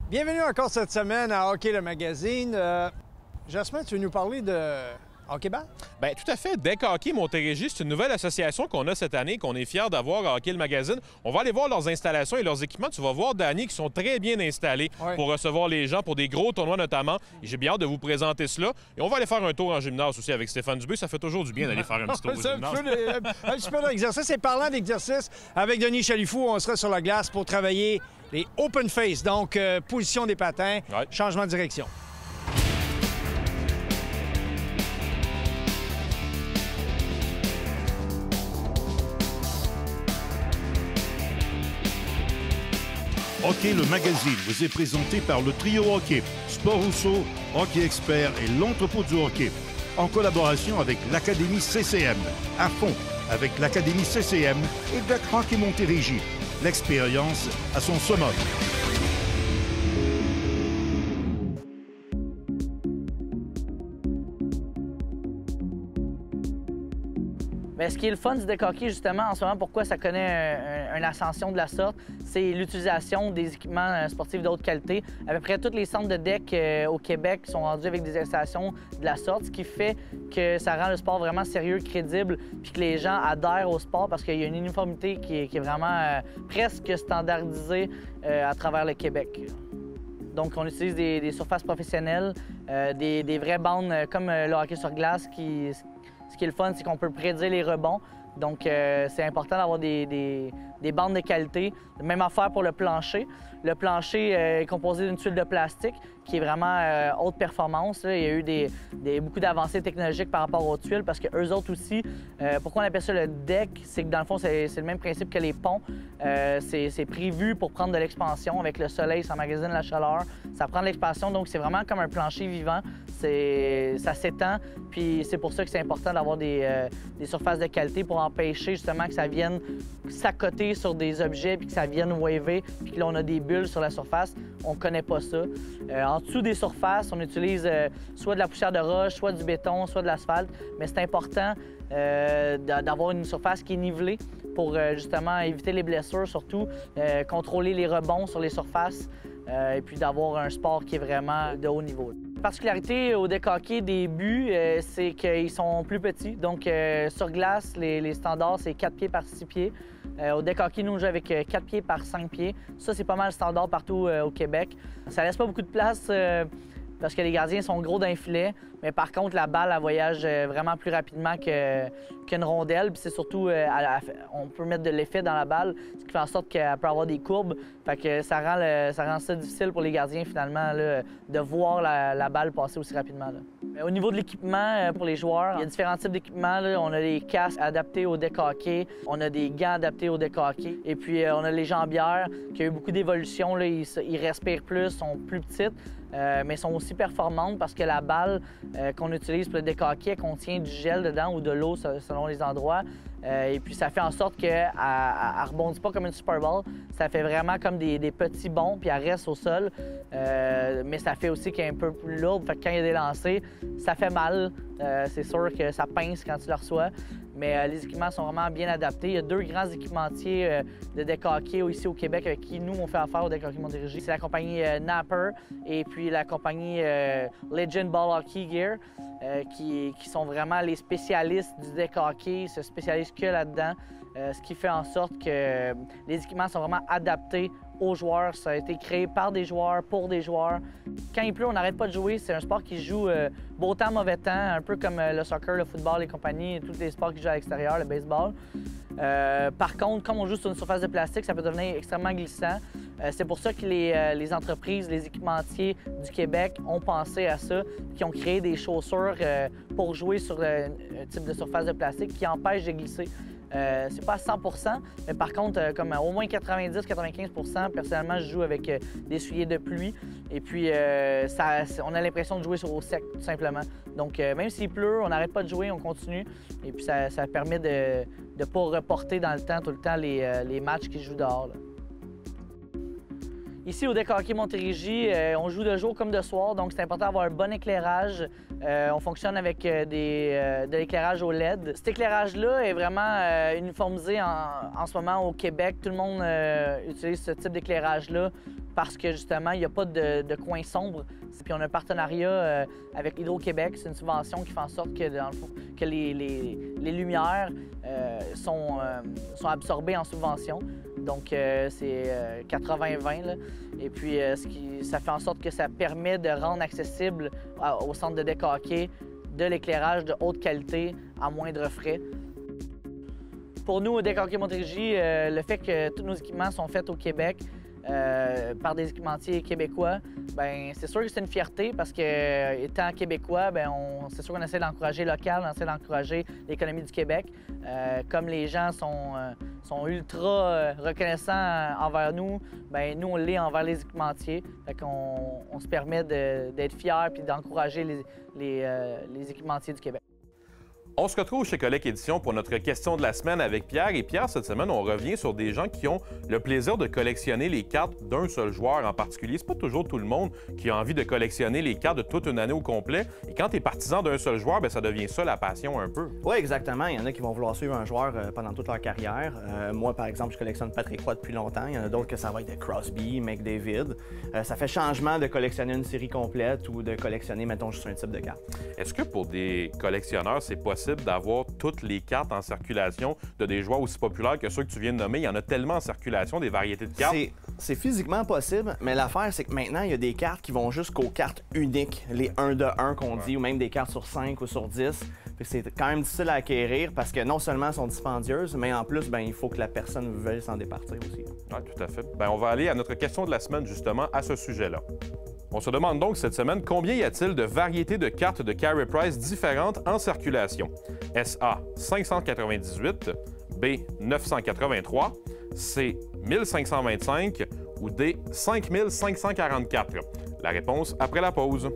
Bienvenue encore cette semaine à Hockey le magazine. Jasmin, tu veux nous parler de hockey-ball? Bien, tout à fait. Deck Hockey Montérégie, c'est une nouvelle association qu'on a cette année, qu'on est fiers d'avoir à Hockey le magazine. On va aller voir leurs installations et leurs équipements. Tu vas voir, Danny, qui sont très bien installés pour recevoir les gens, pour des gros tournois notamment. Et j'ai bien hâte de vous présenter cela. Et on va aller faire un tour en gymnase aussi avec Stéphane Dubé. Ça fait toujours du bien d'aller faire un petit tour au gymnase. Un petit peu d'exercice. Et parlant d'exercice, avec Denis Chalifou, on sera sur la glace pour travailler les open face, donc position des patins, changement de direction. Hockey le magazine vous est présenté par le Trio Hockey, Sport Rousseau, Hockey Expert et l'Entrepôt du Hockey, en collaboration avec l'Académie CCM, à fond avec l'Académie CCM et Deck Hockey Montérégie. L'expérience à son summum. Bien, ce qui est le fun du deck hockey, justement, en ce moment, pourquoi ça connaît une ascension de la sorte, c'est l'utilisation des équipements sportifs de haute qualité. À peu près tous les centres de deck au Québec sont rendus avec des installations de la sorte, ce qui fait que ça rend le sport vraiment sérieux, crédible, puis que les gens adhèrent au sport parce qu'il y a une uniformité qui est vraiment presque standardisée à travers le Québec. Donc, on utilise des surfaces professionnelles, des vraies bandes comme le hockey sur glace Ce qui est le fun, c'est qu'on peut prédire les rebonds. Donc, c'est important d'avoir des bandes de qualité. Même affaire pour le plancher. Le plancher est composé d'une tuile de plastique qui est vraiment haute performance. Là. Il y a eu beaucoup d'avancées technologiques par rapport aux tuiles parce qu'eux autres aussi, pourquoi on appelle ça le deck, c'est que dans le fond, c'est le même principe que les ponts. C'est prévu pour prendre de l'expansion. Avec le soleil, ça emmagasine la chaleur, ça prend de l'expansion. Donc, c'est vraiment comme un plancher vivant. Ça s'étend, puis c'est pour ça que c'est important d'avoir des surfaces de qualité pour empêcher justement que ça vienne s'accoter sur des objets puis que ça vienne waver, puis que là, on a des bulles sur la surface. On ne connaît pas ça. En dessous des surfaces, on utilise soit de la poussière de roche, soit du béton, soit de l'asphalte, mais c'est important d'avoir une surface qui est nivelée pour justement éviter les blessures, surtout contrôler les rebonds sur les surfaces et puis d'avoir un sport qui est vraiment de haut niveau. La particularité au deck hockey des buts, c'est qu'ils sont plus petits. Donc, sur glace, les standards, c'est 4 pieds par 6 pieds. Au deck hockey, nous, on joue avec 4 pieds par 5 pieds. Ça, c'est pas mal standard partout au Québec. Ça laisse pas beaucoup de place parce que les gardiens sont gros d'un filet. Mais par contre, la balle, elle voyage vraiment plus rapidement qu'une rondelle. Puis c'est surtout, on peut mettre de l'effet dans la balle, ce qui fait en sorte qu'elle peut avoir des courbes. Fait que ça rend ça difficile pour les gardiens, finalement, là, de voir la balle passer aussi rapidement. Là. Au niveau de l'équipement pour les joueurs, il y a différents types d'équipements. On a des casques adaptés au deck hockey, on a des gants adaptés au deck hockey. Et puis, on a les jambières, qui ont eu beaucoup d'évolution. Ils respirent plus, sont plus petites. Mais sont aussi performantes parce que la balle qu'on utilise pour le deck hockey, elle contient du gel dedans ou de l'eau selon les endroits. Et puis ça fait en sorte qu'elle ne rebondit pas comme une Super Ball. Ça fait vraiment comme des petits bonds, puis elle reste au sol. Mais ça fait aussi qu'elle est un peu plus lourde. Fait que quand il y a des lancers, ça fait mal. C'est sûr que ça pince quand tu le reçois. Mais les équipements sont vraiment bien adaptés. Il y a deux grands équipementiers de deck hockey ici au Québec avec qui nous, on fait affaire au deck hockey Montérégie. C'est la compagnie Napper et puis la compagnie Legend Ball Hockey Gear qui sont vraiment les spécialistes du deck hockey. Ils se spécialisent que là-dedans. Ce qui fait en sorte que les équipements sont vraiment adaptés aux joueurs. Ça a été créé par des joueurs, pour des joueurs. Quand il pleut, on n'arrête pas de jouer. C'est un sport qui joue beau temps, mauvais temps, un peu comme le soccer, le football, les compagnies, tous les sports qui jouent à l'extérieur, le baseball. Par contre, comme on joue sur une surface de plastique, ça peut devenir extrêmement glissant. C'est pour ça que les entreprises, les équipementiers du Québec ont pensé à ça, qui ont créé des chaussures pour jouer sur un type de surface de plastique qui empêche de glisser. C'est pas à 100 %, mais par contre, comme au moins 90-95 %, personnellement, je joue avec des souliers de pluie. Et puis, on a l'impression de jouer au sec, tout simplement. Donc, même s'il pleut, on n'arrête pas de jouer, on continue. Et puis, ça permet de ne pas reporter dans le temps, tout le temps, les matchs qui se jouent dehors. Là. Ici, au deck hockey Montérégie, on joue de jour comme de soir, donc c'est important d'avoir un bon éclairage. On fonctionne avec de l'éclairage au LED. Cet éclairage-là est vraiment uniformisé en ce moment au Québec. Tout le monde utilise ce type d'éclairage-là parce que justement, il n'y a pas de coin sombre. Puis on a un partenariat avec Hydro-Québec. C'est une subvention qui fait en sorte que, dans le fond, que les lumières sont absorbées en subvention. Donc, c'est 80-20. Et puis, ça fait en sorte que ça permet de rendre accessible au centre de deck hockey de l'éclairage de haute qualité à moindre frais. Pour nous, au Deck Hockey Montérégie, le fait que tous nos équipements sont faits au Québec par des équipementiers québécois, bien, c'est sûr que c'est une fierté parce que, étant québécois, bien, c'est sûr qu'on essaie d'encourager local, on essaie d'encourager l'économie du Québec. Comme les gens sont ultra reconnaissants envers nous, bien, nous, on l'est envers les équipementiers. Fait qu'on se permet d'être fiers et d'encourager les équipementiers du Québec. On se retrouve chez Collecte Édition pour notre question de la semaine avec Pierre. Et Pierre, cette semaine, on revient sur des gens qui ont le plaisir de collectionner les cartes d'un seul joueur en particulier. C'est pas toujours tout le monde qui a envie de collectionner les cartes de toute une année au complet. Et quand tu es partisan d'un seul joueur, bien, ça devient ça la passion un peu. Oui, exactement. Il y en a qui vont vouloir suivre un joueur pendant toute leur carrière. Moi, par exemple, je collectionne Patrick Roy depuis longtemps. Il y en a d'autres que ça va être de Crosby, McDavid. Ça fait changement de collectionner une série complète ou de collectionner, mettons, juste un type de carte. Est-ce que pour des collectionneurs, c'est possible d'avoir toutes les cartes en circulation de des joueurs aussi populaires que ceux que tu viens de nommer? Il y en a tellement en circulation, des variétés de cartes. C'est physiquement possible, mais l'affaire, c'est que maintenant, il y a des cartes qui vont jusqu'aux cartes uniques, les 1 de 1 qu'on dit, ou même des cartes sur 5 ou sur 10. C'est quand même difficile à acquérir parce que non seulement elles sont dispendieuses, mais en plus, bien, il faut que la personne veuille s'en départir aussi. Oui, tout à fait. Bien, on va aller à notre question de la semaine, justement, à ce sujet-là. On se demande donc cette semaine combien y a-t-il de variétés de cartes de Carey Price différentes en circulation? SA 598, B 983, C 1525 ou D 5544? La réponse après la pause.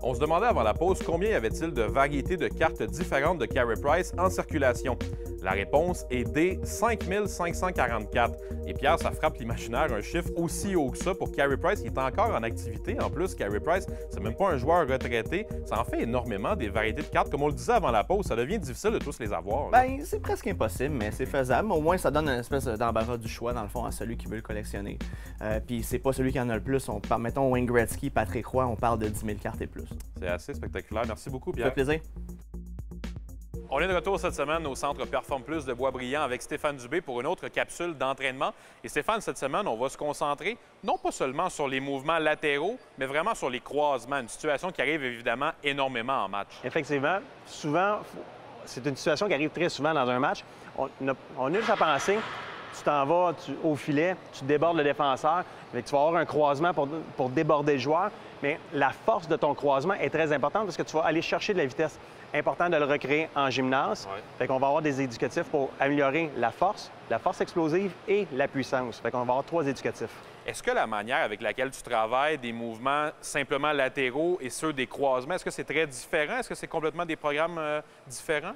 On se demandait avant la pause combien y avait-il de variétés de cartes différentes de Carey Price en circulation. La réponse est D 5544. Et Pierre, ça frappe l'imaginaire, un chiffre aussi haut que ça pour Carey Price qui est encore en activité. En plus, Carey Price, c'est même pas un joueur retraité. Ça en fait énormément des variétés de cartes. Comme on le disait avant la pause, ça devient difficile de tous les avoir. Bien, c'est presque impossible, mais c'est faisable. Au moins, ça donne une espèce d'embarras du choix, dans le fond, à celui qui veut le collectionner. Puis c'est pas celui qui en a le plus. Mettons Wayne Gretzky, Patrick Roy, on parle de 10 000 cartes et plus. C'est assez spectaculaire. Merci beaucoup, Pierre. Ça fait plaisir. On est de retour cette semaine au Centre Perform Plus de Boisbriand avec Stéphane Dubé pour une autre capsule d'entraînement. Et Stéphane, cette semaine, on va se concentrer non pas seulement sur les mouvements latéraux, mais vraiment sur les croisements, une situation qui arrive évidemment énormément en match. Effectivement, souvent, c'est une situation qui arrive très souvent dans un match. On a juste à penser, tu t'en vas au filet, tu débordes le défenseur, tu vas avoir un croisement pour déborder le joueur, mais la force de ton croisement est très importante parce que tu vas aller chercher de la vitesse. Important de le recréer en gymnase. Ouais. Fait qu'on va avoir des éducatifs pour améliorer la force explosive et la puissance. Fait qu'on va avoir 3 éducatifs. Est-ce que la manière avec laquelle tu travailles des mouvements simplement latéraux et ceux des croisements, est-ce que c'est très différent? Est-ce que c'est complètement des programmes différents?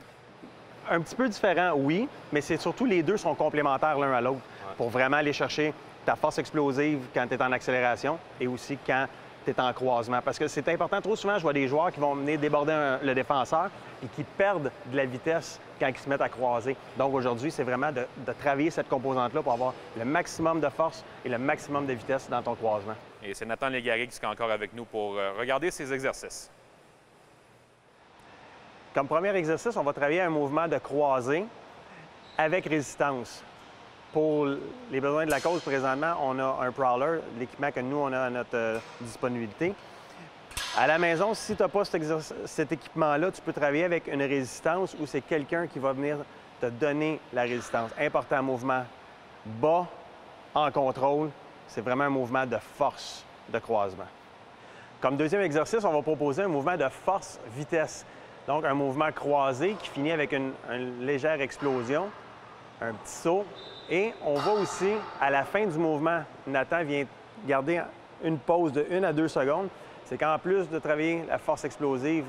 Un petit peu différent, oui, mais c'est surtout les deux sont complémentaires l'un à l'autre pour vraiment aller chercher ta force explosive quand tu es en accélération et aussi quand tu es en croisement. Parce que c'est important. Trop souvent, je vois des joueurs qui vont venir déborder le défenseur et qui perdent de la vitesse quand ils se mettent à croiser. Donc aujourd'hui, c'est vraiment de travailler cette composante-là pour avoir le maximum de force et le maximum de vitesse dans ton croisement. Et c'est Nathan Légaré qui sera encore avec nous pour regarder ces exercices. Comme premier exercice, on va travailler un mouvement de croisée avec résistance. Pour les besoins de la cause, présentement, on a un Prowler, l'équipement que nous, on a à notre disponibilité. À la maison, si tu n'as pas cet équipement-là, tu peux travailler avec une résistance où c'est quelqu'un qui va venir te donner la résistance. Important mouvement bas, en contrôle. C'est vraiment un mouvement de force de croisement. Comme deuxième exercice, on va proposer un mouvement de force-vitesse. Donc, un mouvement croisé qui finit avec une légère explosion, un petit saut. Et on va aussi, à la fin du mouvement, Nathan vient garder une pause de 1 à 2 secondes. C'est qu'en plus de travailler la force explosive,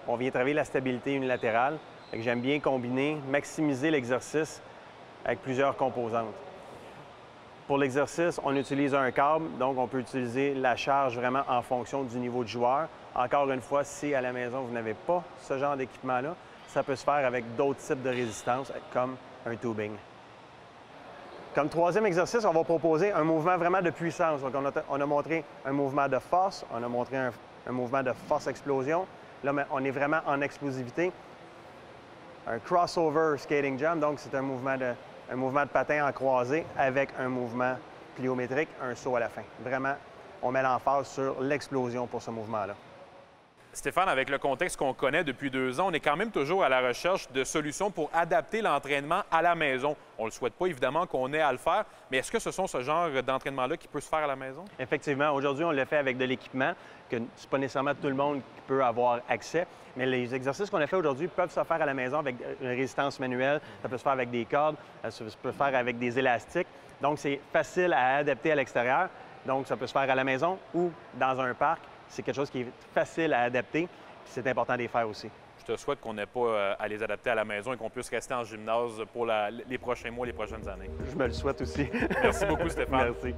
on vient travailler la stabilité unilatérale. J'aime bien combiner, maximiser l'exercice avec plusieurs composantes. Pour l'exercice, on utilise un câble, donc on peut utiliser la charge vraiment en fonction du niveau de joueur. Encore une fois, si à la maison, vous n'avez pas ce genre d'équipement-là, ça peut se faire avec d'autres types de résistance, comme un tubing. Comme troisième exercice, on va proposer un mouvement vraiment de puissance. Donc, on a montré un mouvement de force, on a montré un mouvement de force-explosion. Là, on est vraiment en explosivité. Un crossover skating jump, donc c'est un mouvement de patin en croisé avec un mouvement pliométrique, un saut à la fin. Vraiment, on met l'emphase sur l'explosion pour ce mouvement-là. Stéphane, avec le contexte qu'on connaît depuis 2 ans, on est quand même toujours à la recherche de solutions pour adapter l'entraînement à la maison. On ne le souhaite pas, évidemment, qu'on ait à le faire, mais est-ce que ce sont ce genre d'entraînement-là qui peut se faire à la maison? Effectivement. Aujourd'hui, on le fait avec de l'équipement, que c'est pas nécessairement tout le monde qui peut avoir accès, mais les exercices qu'on a fait aujourd'hui peuvent se faire à la maison avec une résistance manuelle, ça peut se faire avec des cordes, ça peut se faire avec des élastiques. Donc, c'est facile à adapter à l'extérieur. Donc, ça peut se faire à la maison ou dans un parc. C'est quelque chose qui est facile à adapter, puis c'est important de les faire aussi. Je te souhaite qu'on n'ait pas à les adapter à la maison et qu'on puisse rester en gymnase pour les prochains mois, les prochaines années. Je me le souhaite aussi. Merci beaucoup, Stéphane. Merci.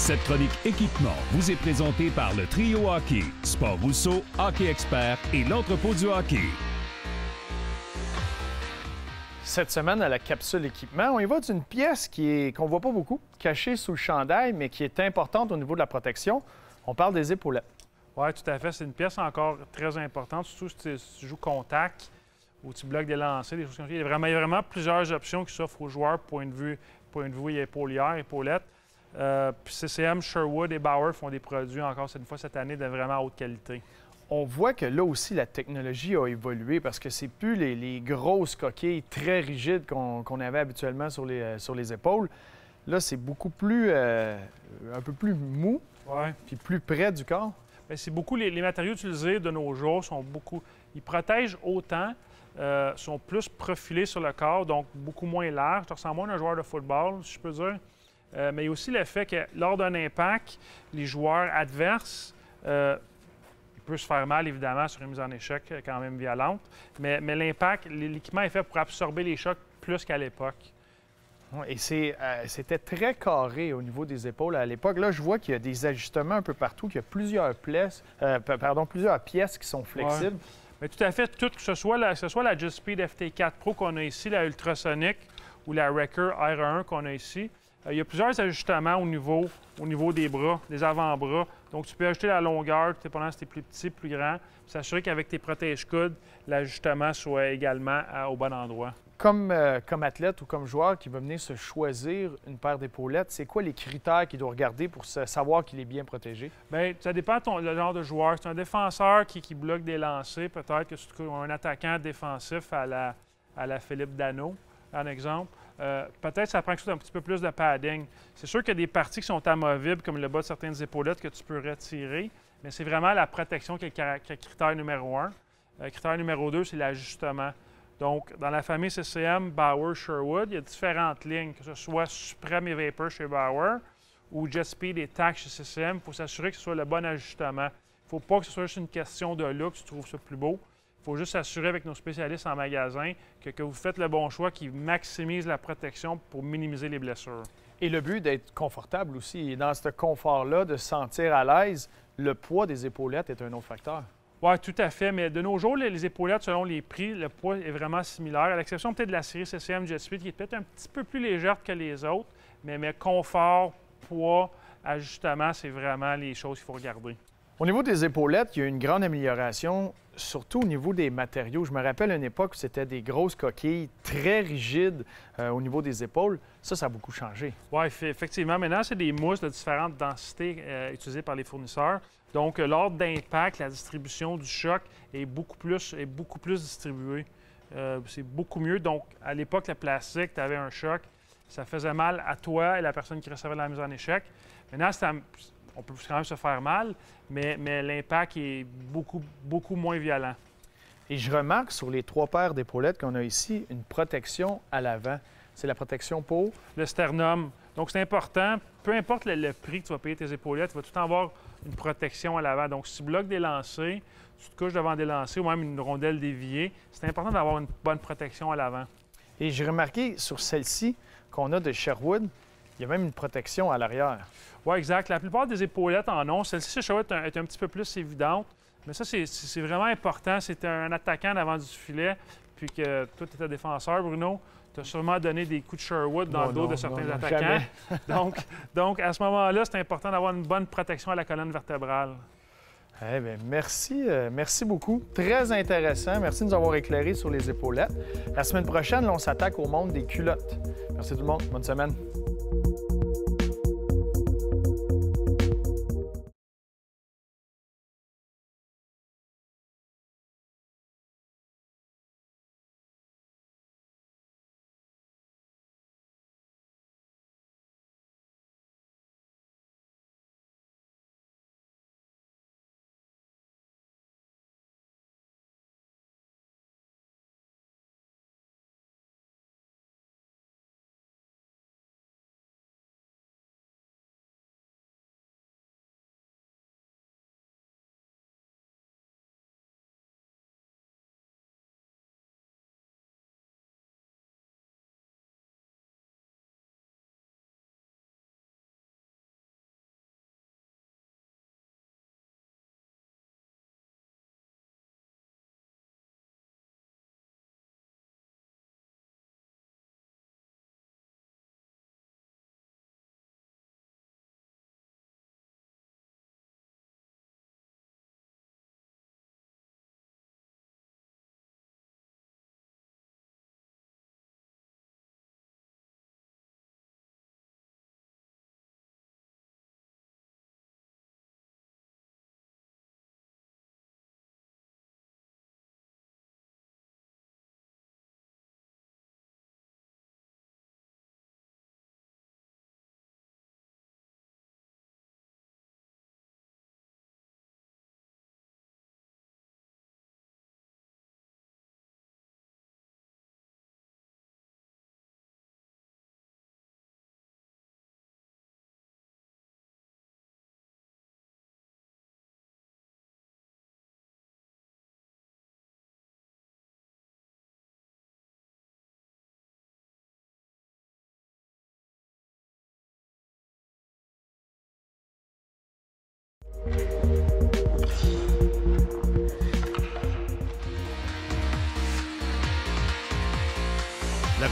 Cette chronique équipement vous est présentée par le Trio Hockey, Sport Rousseau, Hockey Expert et l'entrepôt du hockey. Cette semaine, à la capsule équipement, on y va d'une pièce qu'on ne voit pas beaucoup, cachée sous le chandail, mais qui est importante au niveau de la protection. On parle des épaulettes. Oui, tout à fait. C'est une pièce encore très importante, surtout si tu joues contact ou tu bloques des lancers, des choses comme ça. Il y a vraiment plusieurs options qui s'offrent aux joueurs, point de vue épaulière, épaulette. Puis CCM, Sherwood et Bauer font des produits encore cette année de vraiment haute qualité. On voit que là aussi, la technologie a évolué parce que c'est plus les grosses coquilles très rigides qu'on avait habituellement sur les épaules. Là, c'est beaucoup plus, un peu plus mou, puis plus près du corps. Bien, c'est beaucoup les matériaux utilisés de nos jours ils protègent autant, sont plus profilés sur le corps, donc beaucoup moins larges. Tu ressembles moins à un joueur de football, si je peux dire. Mais il y a aussi le fait que lors d'un impact, les joueurs adverses, il peut se faire mal, évidemment, sur une mise en échec quand même violente. Mais l'impact, l'équipement est fait pour absorber les chocs plus qu'à l'époque. Et c'était très carré au niveau des épaules à l'époque. Là, je vois qu'il y a des ajustements un peu partout, qu'il y a plusieurs pièces qui sont flexibles. Ouais. Mais tout à fait, que ce soit la Jet-Speed FT4 Pro qu'on a ici, la Ultrasonic ou la Wrecker R1 qu'on a ici, il y a plusieurs ajustements au niveau des bras, des avant-bras. Donc, tu peux ajuster la longueur, dépendant si tu es plus petit, plus grand, puis s'assurer qu'avec tes protège-coudes, l'ajustement soit également au bon endroit. Comme athlète ou comme joueur qui va venir se choisir une paire d'épaulettes, c'est quoi les critères qu'il doit regarder pour savoir qu'il est bien protégé? Bien, ça dépend le genre de joueur. C'est un défenseur qui bloque des lancers, peut-être que c'est un attaquant défensif à la Philippe Danault, en exemple. Peut-être que ça prend quelque chose d'un petit peu plus de padding. C'est sûr qu'il y a des parties qui sont amovibles, comme le bas de certaines épaulettes, que tu peux retirer, mais c'est vraiment la protection qui est le critère numéro 1. Critère numéro 2, c'est l'ajustement. Donc, dans la famille CCM, Bauer, Sherwood, il y a différentes lignes, que ce soit Supreme et Vapor chez Bauer ou Jet Speed et TAC chez CCM. Il faut s'assurer que ce soit le bon ajustement. Il ne faut pas que ce soit juste une question de look, si tu trouves ça plus beau. Il faut juste s'assurer avec nos spécialistes en magasin que vous faites le bon choix qui maximise la protection pour minimiser les blessures. Et le but d'être confortable aussi. Et dans ce confort-là, de se sentir à l'aise, le poids des épaulettes est un autre facteur. Oui, tout à fait. Mais de nos jours, les épaulettes, selon les prix, le poids est vraiment similaire, à l'exception peut-être de la série CCM Jet Speed, qui est peut-être un petit peu plus légère que les autres. Mais confort, poids, ajustement, c'est vraiment les choses qu'il faut regarder. Au niveau des épaulettes, il y a une grande amélioration, surtout au niveau des matériaux. Je me rappelle une époque où c'était des grosses coquilles très rigides au niveau des épaules. Ça a beaucoup changé. Oui, effectivement. Maintenant, c'est des mousses de différentes densités utilisées par les fournisseurs. Donc, lors d'impact, la distribution du choc est beaucoup plus distribuée. C'est beaucoup mieux. Donc, à l'époque, le plastique, tu avais un choc, ça faisait mal à toi et la personne qui recevait la mise en échec. Maintenant, on peut quand même se faire mal, mais l'impact est beaucoup moins violent. Et je remarque sur les 3 paires d'épaulettes qu'on a ici, une protection à l'avant. C'est la protection pour? Le sternum. Donc, c'est important. Peu importe le prix que tu vas payer tes épaulettes, tu vas tout le temps avoir une protection à l'avant. Donc, si tu bloques des lancers, tu te couches devant des lancers ou même une rondelle déviée, c'est important d'avoir une bonne protection à l'avant. Et j'ai remarqué sur celle-ci qu'on a de Sherwood, il y a même une protection à l'arrière. Oui, exact. La plupart des épaulettes en ont. Celle-ci, chez Sherwood, est un petit peu plus évidente. Mais ça, c'est vraiment important. C'est un attaquant devant du filet, puis que toi, tu étais défenseur, Bruno. Tu as sûrement donné des coups de Sherwood dans le dos de certains attaquants. donc, à ce moment-là, c'est important d'avoir une bonne protection à la colonne vertébrale. Eh bien, merci beaucoup. Très intéressant. Merci de nous avoir éclairé sur les épaulettes. La semaine prochaine, là, on s'attaque au monde des culottes. Merci tout le monde. Bonne semaine.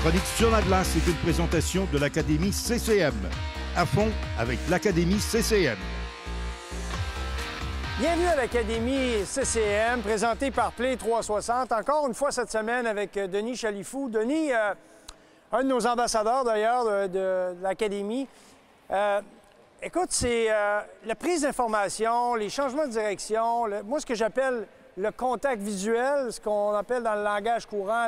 chronique sur la glace est une présentation de l'Académie CCM. À fond avec l'Académie CCM. Bienvenue à l'Académie CCM, présentée par Play 360. Encore une fois cette semaine avec Denis Chalifou. Denis, un de nos ambassadeurs d'ailleurs de l'Académie. Écoute, c'est la prise d'information, les changements de direction, moi ce que j'appelle le contact visuel, ce qu'on appelle dans le langage courant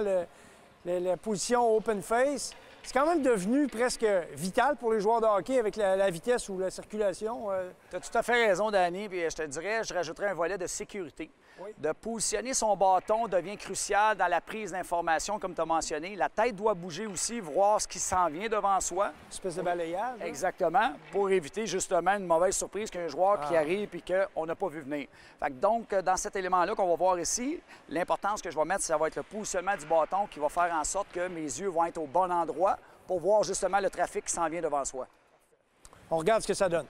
la position open face. C'est quand même devenu presque vital pour les joueurs de hockey avec la vitesse ou la circulation. Tu as tout à fait raison, Danny, puis je te dirais, je rajouterais un volet de sécurité. Oui. De positionner son bâton devient crucial dans la prise d'information, comme tu as mentionné. La tête doit bouger aussi, voir ce qui s'en vient devant soi. Une espèce de balayage. Hein? Exactement, pour éviter justement une mauvaise surprise qu'un joueur qui arrive et qu'on n'a pas vu venir. Fait que donc, dans cet élément-là qu'on va voir ici, l'importance que je vais mettre, ça va être le positionnement du bâton qui va faire en sorte que mes yeux vont être au bon endroit pour voir justement le trafic qui s'en vient devant soi. On regarde ce que ça donne.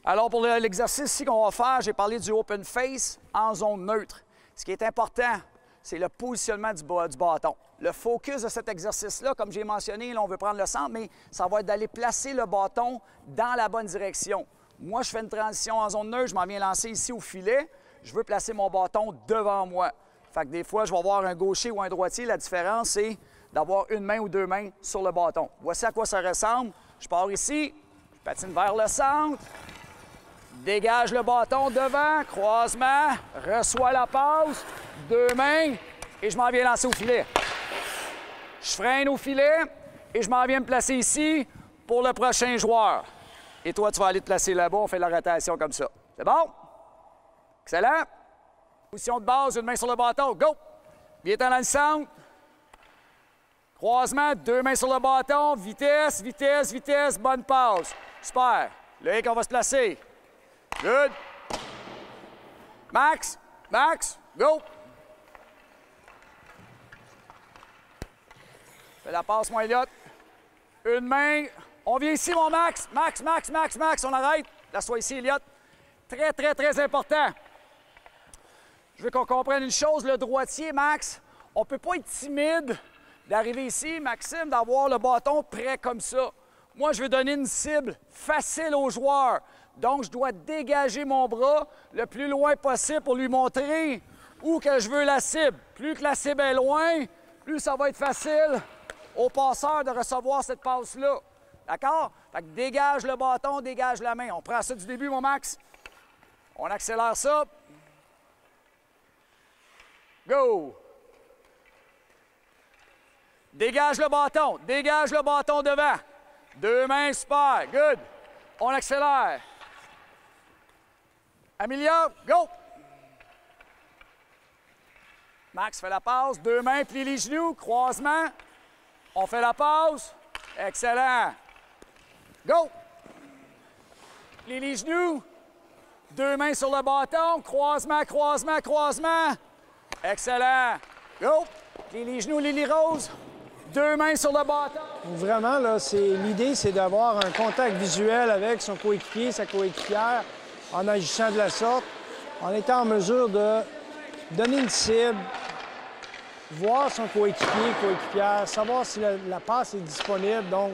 Alors, pour l'exercice ici qu'on va faire, j'ai parlé du open face en zone neutre. Ce qui est important, c'est le positionnement du bâton. Le focus de cet exercice-là, comme j'ai mentionné, là, on veut prendre le centre, mais ça va être d'aller placer le bâton dans la bonne direction. Moi, je fais une transition en zone neutre, je m'en viens lancer ici au filet. Je veux placer mon bâton devant moi. Fait que des fois, je vais avoir un gaucher ou un droitier. La différence, c'est d'avoir une main ou deux mains sur le bâton. Voici à quoi ça ressemble. Je pars ici, je patine vers le centre. Dégage le bâton devant, croisement, reçois la passe, deux mains et je m'en viens lancer au filet. Je freine au filet et je m'en viens me placer ici pour le prochain joueur. Et toi, tu vas aller te placer là-bas, on fait la rotation comme ça. C'est bon? Excellent. Position de base, une main sur le bâton, go! Viens-t'en dans le centre. Croisement, deux mains sur le bâton, vitesse, vitesse, vitesse, bonne passe. Super. Là, on va se placer. Good. Max, Max, go. Fais la passe, mon Elliott. Une main. On vient ici, mon Max. Max, Max, Max, Max. On arrête. Laisse-toi ici, Elliott. Très, très, très important. Je veux qu'on comprenne une chose. Le droitier, Max, on ne peut pas être timide d'arriver ici, Maxime, d'avoir le bâton prêt comme ça. Moi, je veux donner une cible facile aux joueurs. Donc, je dois dégager mon bras le plus loin possible pour lui montrer où que je veux la cible. Plus que la cible est loin, plus ça va être facile au passeur de recevoir cette passe-là. D'accord? Fait que dégage le bâton, dégage la main. On prend ça du début, mon Max. On accélère ça. Go! Dégage le bâton devant. Deux mains, super, good. On accélère. Amelia, go! Max fait la passe, deux mains, plie les genoux, croisement. On fait la passe. Excellent. Go! Plie les genoux. Deux mains sur le bâton, croisement, croisement, croisement. Excellent. Go! Plie les genoux, Lily Rose. Deux mains sur le bâton. Vraiment, là, l'idée, c'est d'avoir un contact visuel avec son coéquipier, sa coéquipière, en agissant de la sorte, en étant en mesure de donner une cible, voir son coéquipier, coéquipière, savoir si la passe est disponible, donc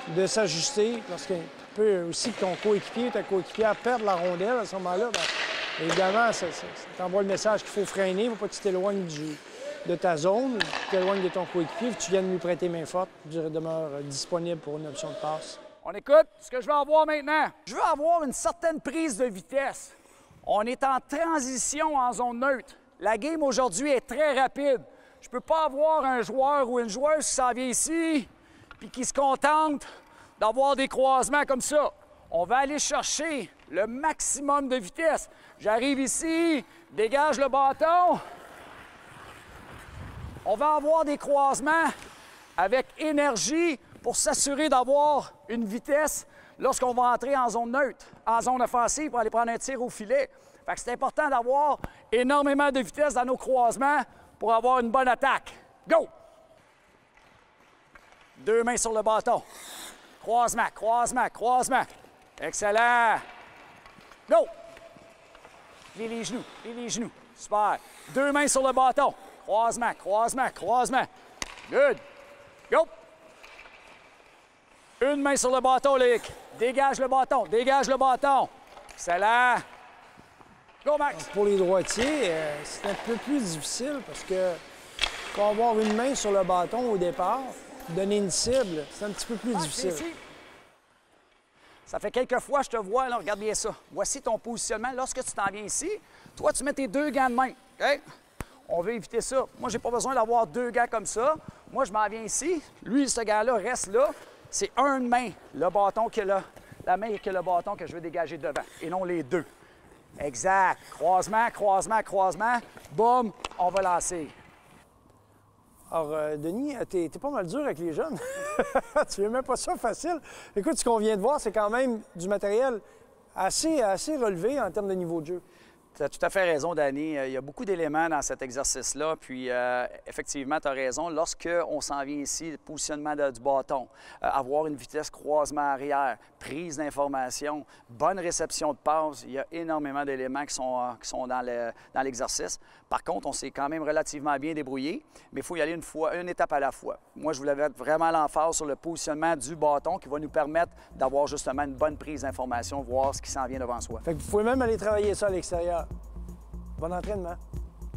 de s'ajuster, parce qu'il peut aussi que ton coéquipier ou ta coéquipière perde la rondelle à ce moment-là. Bien, évidemment, ça t'envoie le message qu'il faut freiner, il ne faut pas que tu t'éloignes de ta zone, tu t'éloignes de ton coéquipier, que tu viennes lui prêter main forte, tu demeures disponible pour une option de passe. On écoute ce que je veux avoir maintenant. Je veux avoir une certaine prise de vitesse. On est en transition en zone neutre. La game aujourd'hui est très rapide. Je ne peux pas avoir un joueur ou une joueuse qui s'en vient ici puis qui se contente d'avoir des croisements comme ça. On va aller chercher le maximum de vitesse. J'arrive ici, dégage le bâton. On va avoir des croisements avec énergie pour s'assurer d'avoir une vitesse lorsqu'on va entrer en zone neutre, en zone offensive pour aller prendre un tir au filet. Fait que c'est important d'avoir énormément de vitesse dans nos croisements pour avoir une bonne attaque. Go! Deux mains sur le bâton. Croisement, croisement, croisement. Excellent. Go! Plie les genoux, plie les genoux. Super. Deux mains sur le bâton. Croisement, croisement, croisement. Good. Go! Une main sur le bâton, Luc. Dégage le bâton, dégage le bâton. Excellent. Go, Max. Pour les droitiers, c'est un peu plus difficile parce que faut avoir une main sur le bâton au départ, donner une cible, c'est un petit peu plus difficile. Ici. Ça fait quelques fois, je te vois, là, regarde bien ça. Voici ton positionnement. Lorsque tu t'en viens ici, toi, tu mets tes 2 gants de main. OK? On veut éviter ça. Moi, j'ai pas besoin d'avoir 2 gants comme ça. Moi, je m'en viens ici. Lui, ce gars-là reste là. C'est une main, le bâton que la main que le bâton que je veux dégager devant, et non les 2. Exact. Croisement, croisement, croisement. Boum, on va lancer. Alors, Denis, t'es pas mal dur avec les jeunes. Tu veux même pas ça facile. Écoute, ce qu'on vient de voir, c'est quand même du matériel assez relevé en termes de niveau de jeu. Tu as tout à fait raison, Danny. Il y a beaucoup d'éléments dans cet exercice-là. Puis, effectivement, tu as raison. Lorsqu'on s'en vient ici, le positionnement du bâton, avoir une vitesse croisement arrière, prise d'information, bonne réception de passe, il y a énormément d'éléments qui sont dans l'exercice. Par contre, on s'est quand même relativement bien débrouillé, mais il faut y aller une étape à la fois. Moi, je voulais mettre vraiment l'emphase sur le positionnement du bâton qui va nous permettre d'avoir justement une bonne prise d'information, voir ce qui s'en vient devant soi. Fait que vous pouvez même aller travailler ça à l'extérieur. Bon entraînement.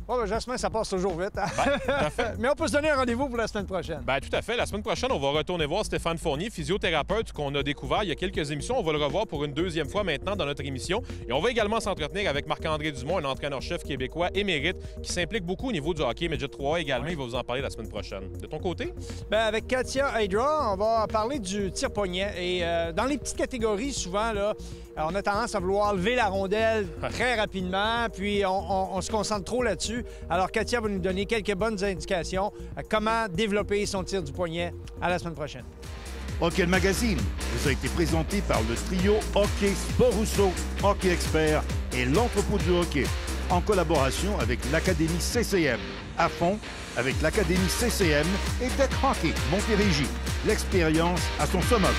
Oh, ben, Jasmin, ça passe toujours vite. Hein? Ben, tout à fait. Mais on peut se donner un rendez-vous pour la semaine prochaine. Bien, tout à fait. La semaine prochaine, on va retourner voir Stéphane Fournier, physiothérapeute qu'on a découvert il y a quelques émissions. On va le revoir pour une 2e fois maintenant dans notre émission. Et on va également s'entretenir avec Marc-André Dumont, un entraîneur-chef québécois émérite qui s'implique beaucoup au niveau du hockey Midget 3 également. Il va vous en parler la semaine prochaine. De ton côté? Bien, avec Katia Hydra, on va parler du tir-poignet. Et dans les petites catégories, souvent, là, on a tendance à vouloir lever la rondelle très rapidement, puis on se concentre trop là-dessus. Alors, Katia va nous donner quelques bonnes indications à comment développer son tir du poignet. À la semaine prochaine. Hockey le Magazine vous a été présenté par le trio Hockey Sport Rousseau, Hockey Expert et l'Entrepôt du Hockey, en collaboration avec l'Académie CCM. À fond avec l'Académie CCM et Tech Hockey Montérégie. L'expérience à son summum.